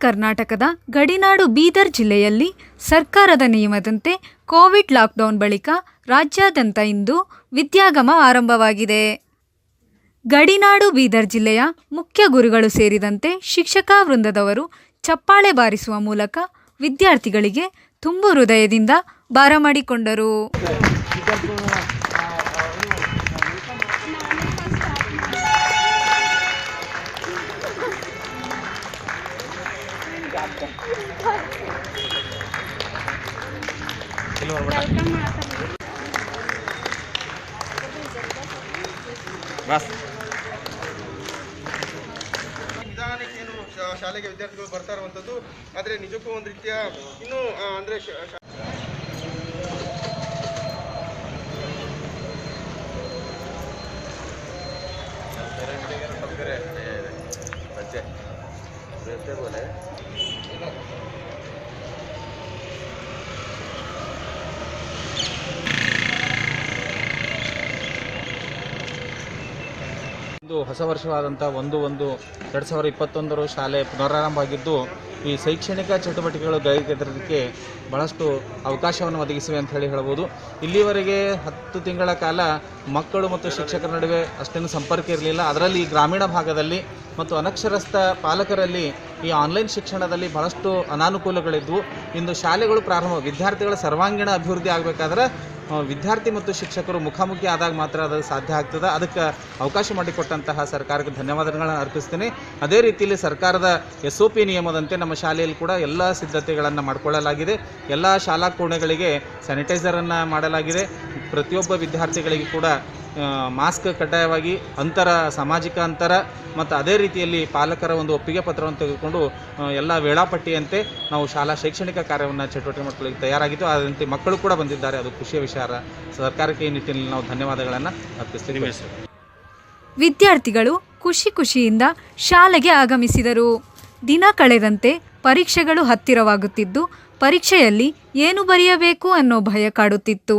ಕರ್ನಾಟಕದ ಗಡಿನಾಡು ಬೀದರ್ ಜಿಲ್ಲೆಯಲ್ಲಿ ಸರ್ಕಾರದ ನಿಯಮದಂತೆ ಕೋವಿಡ್ ಲಾಕ್ಡೌನ್ ಬಳಿಕ ರಾಜ್ಯಾದ್ಯಂತ ಇಂದು ವಿದ್ಯಾಗಮ ಆರಂಭವಾಗಿದೆ. ಗಡಿನಾಡು ಬೀದರ್ ಜಿಲ್ಲೆಯ ಮುಖ್ಯ ಗುರುಗಳು ಸೇರಿದಂತೆ ಶಿಕ್ಷಕ ವೃಂದದವರು ಚಪ್ಪಾಳೆ ಬಾರಿಸುವ ಮೂಲಕ ವಿದ್ಯಾರ್ಥಿಗಳಿಗೆ ತುಂಬು ಹೃದಯದಿಂದ ಬರಮಾಡಿಕೊಂಡರು. ನಿಧಾನಕ್ಕೇನು ಶಾಲೆಗೆ ವಿದ್ಯಾರ್ಥಿಗಳು ಬರ್ತಾ ಇರುವಂಥದ್ದು, ಆದರೆ ನಿಜಕ್ಕೂ ಒಂದು ರೀತಿಯ ಇನ್ನೂ ಅಂದರೆ ಇಂದು ಹೊಸ ವರ್ಷವಾದಂಥ 1/1/2021 ಶಾಲೆ ಪುನರಾರಂಭ ಆಗಿದ್ದು ಈ ಶೈಕ್ಷಣಿಕ ಚಟುವಟಿಕೆಗಳು ಗೈಗೆದರಲಿಕ್ಕೆ ಬಹಳಷ್ಟು ಅವಕಾಶವನ್ನು ಒದಗಿಸಿವೆ ಅಂತ ಹೇಳ್ಬೋದು. ಇಲ್ಲಿವರೆಗೆ 10 ತಿಂಗಳ ಕಾಲ ಮಕ್ಕಳು ಮತ್ತು ಶಿಕ್ಷಕರ ನಡುವೆ ಅಷ್ಟೇನು ಸಂಪರ್ಕ ಇರಲಿಲ್ಲ. ಅದರಲ್ಲಿ ಗ್ರಾಮೀಣ ಭಾಗದಲ್ಲಿ ಮತ್ತು ಅನಕ್ಷರಸ್ಥ ಪಾಲಕರಲ್ಲಿ ಈ ಆನ್ಲೈನ್ ಶಿಕ್ಷಣದಲ್ಲಿ ಬಹಳಷ್ಟು ಅನಾನುಕೂಲಗಳಿದ್ವು. ಇಂದು ಶಾಲೆಗಳು ಪ್ರಾರಂಭ, ವಿದ್ಯಾರ್ಥಿಗಳ ಸರ್ವಾಂಗೀಣ ಅಭಿವೃದ್ಧಿ ಆಗಬೇಕಾದ್ರೆ ವಿದ್ಯಾರ್ಥಿ ಮತ್ತು ಶಿಕ್ಷಕರು ಮುಖಾಮುಖಿ ಆದಾಗ ಮಾತ್ರ ಅದು ಸಾಧ್ಯ ಆಗ್ತದೆ. ಅದಕ್ಕೆ ಅವಕಾಶ ಮಾಡಿಕೊಟ್ಟಂತಹ ಸರ್ಕಾರಕ್ಕೆ ಧನ್ಯವಾದಗಳನ್ನು ಅರ್ಪಿಸ್ತೀನಿ. ಅದೇ ರೀತಿಯಲ್ಲಿ ಸರ್ಕಾರದ SOP ನಿಯಮದಂತೆ ನಮ್ಮ ಶಾಲೆಯಲ್ಲಿ ಕೂಡ ಎಲ್ಲ ಸಿದ್ಧತೆಗಳನ್ನು ಮಾಡಿಕೊಳ್ಳಲಾಗಿದೆ. ಎಲ್ಲ ಶಾಲಾ ಕೋಣೆಗಳಿಗೆ ಸ್ಯಾನಿಟೈಸರನ್ನು ಮಾಡಲಾಗಿದೆ. ಪ್ರತಿಯೊಬ್ಬ ವಿದ್ಯಾರ್ಥಿಗಳಿಗೆ ಕೂಡ ಮಾಸ್ಕ್ ಕಡ್ಡಾಯವಾಗಿ, ಸಾಮಾಜಿಕ ಅಂತರ ಮತ್ತು ಅದೇ ರೀತಿಯಲ್ಲಿ ಪಾಲಕರ ಒಂದು ಒಪ್ಪಿಗೆ ಪತ್ರವನ್ನು ತೆಗೆದುಕೊಂಡು ಎಲ್ಲ ವೇಳಾಪಟ್ಟಿಯಂತೆ ನಾವು ಶಾಲಾ ಶೈಕ್ಷಣಿಕ ಕಾರ್ಯವನ್ನು ಚಟುವಟಿಕೆ ಮಾಡ್ಕೊಳ್ಳಿಕ್ಕೆ ತಯಾರಾಗಿತ್ತು. ಅದರಂತೆ ಮಕ್ಕಳು ಕೂಡ ಬಂದಿದ್ದಾರೆ. ಅದು ಖುಷಿಯ ವಿಚಾರ. ಸರ್ಕಾರಕ್ಕೆ ಈ ನಿಟ್ಟಿನಲ್ಲಿ ನಾವು ಧನ್ಯವಾದಗಳನ್ನು ಅರ್ಪಿಸ್ತೀವಿ. ವಿದ್ಯಾರ್ಥಿಗಳು ಖುಷಿಯಿಂದ ಶಾಲೆಗೆ ಆಗಮಿಸಿದರು. ದಿನ ಕಳೆದಂತೆ ಪರೀಕ್ಷೆಗಳು ಹತ್ತಿರವಾಗುತ್ತಿದ್ದು ಪರೀಕ್ಷೆಯಲ್ಲಿ ಏನು ಬರೆಯಬೇಕು ಅನ್ನೋ ಭಯ ಕಾಡುತ್ತಿತ್ತು.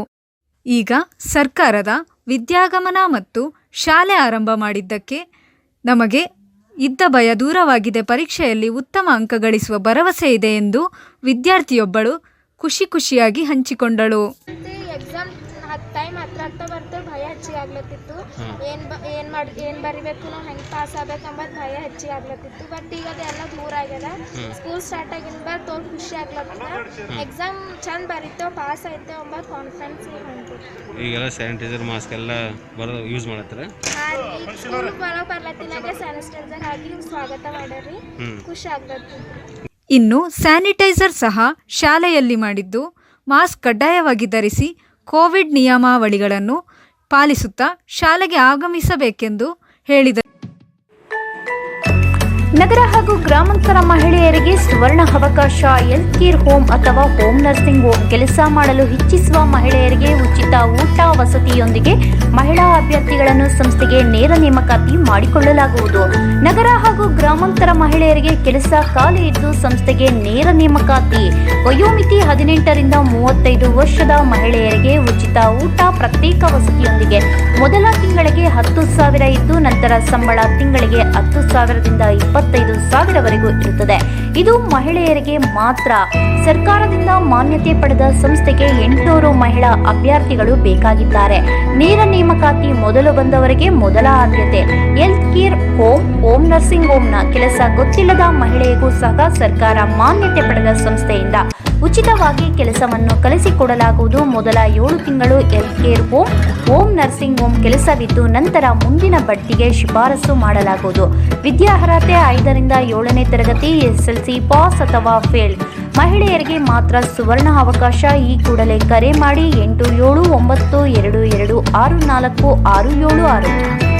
ಈಗ ಸರ್ಕಾರದ ವಿದ್ಯಾಗಮನ ಮತ್ತು ಶಾಲೆ ಆರಂಭ ಮಾಡಿದ್ದಕ್ಕೆ ನಮಗೆ ಇದ್ದ ಭಯ ದೂರವಾಗಿದೆ. ಪರೀಕ್ಷೆಯಲ್ಲಿ ಉತ್ತಮ ಅಂಕ ಗಳಿಸುವ ಭರವಸೆ ಇದೆ ಎಂದು ವಿದ್ಯಾರ್ಥಿಯೊಬ್ಬಳು ಖುಷಿಯಾಗಿ ಹಂಚಿಕೊಂಡಳು. ಎಕ್ಸಾಮ್ ಟೈಮ್ ಹತ್ರ ಬರ್ತಾ ಭಯ ಹೆಚ್ಚಿಗೆ ಆಗ್ಲತ್ತಿತ್ತು. ಏನು ಬರಿಬೇಕು, ನಾವು ಹೆಂಗೆ ಪಾಸ್ ಆಗ್ಬೇಕಂಬದು ಭಯ ಹೆಚ್ಚಿಗೆ ಆಗ್ಲತ್ತಿತ್ತು. ಬಟ್ ಈಗ ಅದೆಲ್ಲ ದೂರ ಆಗ್ಯದ. ಸ್ಕೂಲ್ ಸ್ಟಾರ್ಟ್ ಆಗಿಂದ ತೋಲ್ ಖುಷಿ ಆಗ್ಲತ್ತದ. ಎಕ್ಸಾಮ್ ಚಂದ ಬರೀತೇವೆ, ಪಾಸ್ ಆಯ್ತೇವೆ ಅಂಬದು ಕಾನ್ಫಿಡೆನ್ಸ್ ಹೊಂಟಿತ್ತು. ಈಗೆಲ್ಲ ಸ್ಯಾನಿಟೈಸರ್ ಮಾಸ್ಕ್ ಎಲ್ಲ ಯೂಸ್ ಮಾಡತ್ತಾರೆ. ಈಗ ಸ್ಕೂಲ್ ಬರ್ಲತ್ತಿನಾಗೆ ಸ್ಯಾನಿಟೈಸರ್ ಹಾಕಿ ಸ್ವಾಗತ ಮಾಡ್ಯಾರಿ. ಖುಷಿ ಆಗ್ಲತ್ತು. ಇನ್ನು ಸ್ಯಾನಿಟೈಸರ್ ಸಹ ಶಾಲೆಯಲ್ಲಿ ಮಾಡಿದ್ದು, ಮಾಸ್ಕ್ ಕಡ್ಡಾಯವಾಗಿ ಧರಿಸಿ ಕೋವಿಡ್ ನಿಯಮಾವಳಿಗಳನ್ನು ಪಾಲಿಸುತ್ತಾ ಶಾಲೆಗೆ ಆಗಮಿಸಬೇಕೆಂದು ಹೇಳಿದರು. ನಗರ ಹಾಗೂ ಗ್ರಾಮಾಂತರ ಮಹಿಳೆಯರಿಗೆ ಸುವರ್ಣ ಅವಕಾಶ. ಹೆಲ್ತ್ ಕೇರ್ ಹೋಮ್ ಅಥವಾ ಹೋಮ್ ನರ್ಸಿಂಗ್ ಹೋಮ್ ಕೆಲಸ ಮಾಡಲು ಇಚ್ಛಿಸುವ ಮಹಿಳೆಯರಿಗೆ ಉಚಿತ ಊಟ ವಸತಿಯೊಂದಿಗೆ ಮಹಿಳಾ ಅಭ್ಯರ್ಥಿಗಳನ್ನು ಸಂಸ್ಥೆಗೆ ನೇರ ನೇಮಕಾತಿ ಮಾಡಿಕೊಳ್ಳಲಾಗುವುದು. ನಗರ ಹಾಗೂ ಗ್ರಾಮಾಂತರ ಮಹಿಳೆಯರಿಗೆ ಕೆಲಸ ಖಾಲಿ ಇದ್ದು ಸಂಸ್ಥೆಗೆ ನೇರ ನೇಮಕಾತಿ. ವಯೋಮಿತಿ 18 ರಿಂದ 35 ವರ್ಷದ ಮಹಿಳೆಯರಿಗೆ ಉಚಿತ ಊಟ, ಪ್ರತ್ಯೇಕ ವಸತಿಯೊಂದಿಗೆ ಮೊದಲ ತಿಂಗಳಿಗೆ 10,000 ಇದ್ದು ನಂತರ ಸಂಬಳ ತಿಂಗಳಿಗೆ 10,000 ದಿಂದ 25,000ವರೆಗೂ ಇರುತ್ತದೆ. ಇದು ಮಹಿಳೆಯರಿಗೆ ಮಾತ್ರ. ಸರ್ಕಾರದಿಂದ ಮಾನ್ಯತೆ ಪಡೆದ ಸಂಸ್ಥೆಗೆ 800 ಮಹಿಳಾ ಅಭ್ಯರ್ಥಿಗಳು ಬೇಕಾಗಿದ್ದಾರೆ. ನೇರ ನೇಮಕಾತಿ ಮೊದಲು ಬಂದವರಿಗೆ ಮೊದಲ ಆದ್ಯತೆ. ಹೆಲ್ತ್ ಕೇರ್ ಹೋಮ್ ನರ್ಸಿಂಗ್ ಹೋಮ್ನ ಕೆಲಸ ಗೊತ್ತಿಲ್ಲದ ಮಹಿಳೆಗೂ ಸಹ ಸರ್ಕಾರ ಮಾನ್ಯತೆ ಪಡೆದ ಸಂಸ್ಥೆಯಿಂದ ಉಚಿತವಾಗಿ ಕೆಲಸವನ್ನು ಕಲಿಸಿಕೊಡಲಾಗುವುದು. ಮೊದಲ 7 ತಿಂಗಳು health care home nursing home ಕೆಲಸವಿದ್ದು ನಂತರ ಮುಂದಿನ ಬಡ್ತಿಗೆ ಶಿಫಾರಸು ಮಾಡಲಾಗುವುದು. ವಿದ್ಯಾರ್ಹತೆ 5 ರಿಂದ 7ನೇ ತರಗತಿ, SSLC ಪಾಸ್ ಅಥವಾ ಫೇಲ್. ಮಹಿಳೆಯರಿಗೆ ಮಾತ್ರ ಸುವರ್ಣ ಅವಕಾಶ. ಈ ಕೂಡಲೇ ಕರೆ ಮಾಡಿ 8792264676.